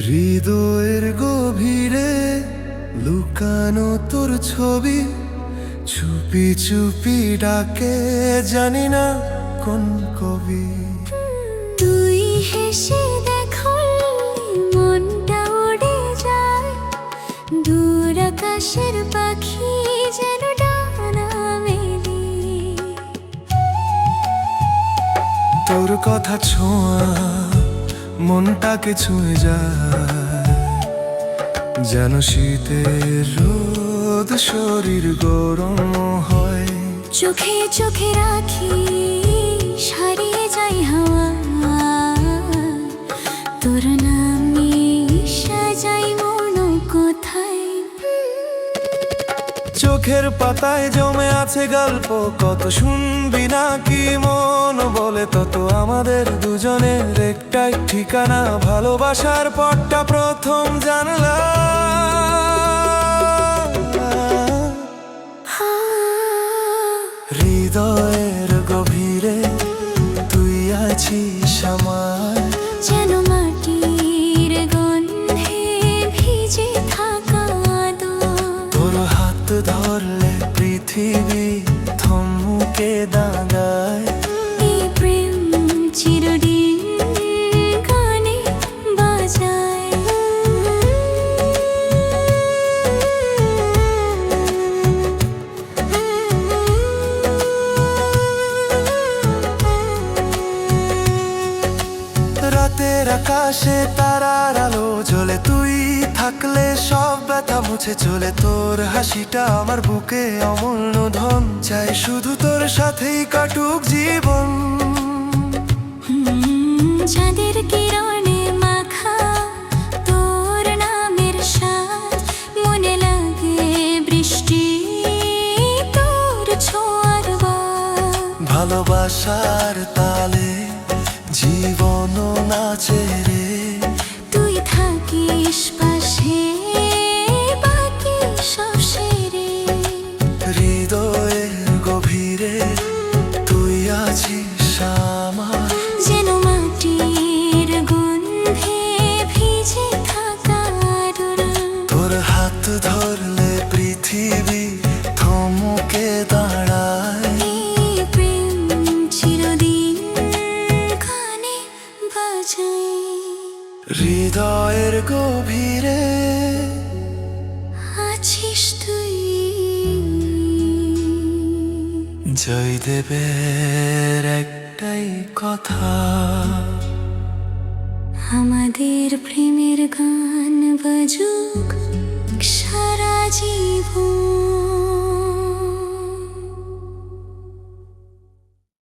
হৃদয়ের গভীরে লুকানো তোর ছবি চুপি চুপি ডাকে, জানি না কোন কবি। তুই হেসে দেখো মনটা উড়ে যায়, দূর আকাশের পাখি যেন ডানা মেলে। তোর কথা ছোঁয়া মনটাকে ছুঁয়ে যায়, যেন শীতের রোদ শরীর গরম হয়। চোখে চোখে রাখি হারিয়ে যাই হাওয়া, তোর নামে সাজাই মন কোথায়। চোখের পাতায় জমে আছে গল্প, কত শুনবি না কি মন বলে, তত আমাদের দুজনের একটাই ঠিকানা। ভালোবাসার পথটা প্রথম জানলাম, হৃদয়ের গভীরে তুই আছিস আমার, যেন মাটির গন্ধে ভিজে থাকা আদর। তোর হাত ধরলে পৃথিবী থমকে দাঁড়ায়। এই প্রেম চিরদিন গানে বাজায়। রাতের আকাশে তারার আলো জ্বলে, তুই থাকলে সব ব্যথা মুছে চলে। তোর হাসিটা আমার বুকে অমূল্য ধন, চাই শুধু তোর সাথেই কাটুক জীবন। চাঁদের কিরণে মাখা তোর নামের স্বাদ, মনে লাগে বৃষ্টি তোর ছোঁয়ার বাদ। ভালোবাসার তালে জীবন নাচে রে, তুই থাকিস পাশে বাকি সব সেরে। হৃদয়ের গভীরে তুই আছিস আমার, যেন মাটির গন্ধে ভিজে থাকা আদর। তোর হাত ধরলে পৃথিবী থমকে দাঁড়ায়। এই প্রেম চিরদিন গানে বাজায়। হৃদয়ের গভীরে আছিস তুই। জয়দেবের একটাই কথা, আমাদের প্রেমের গান বাজু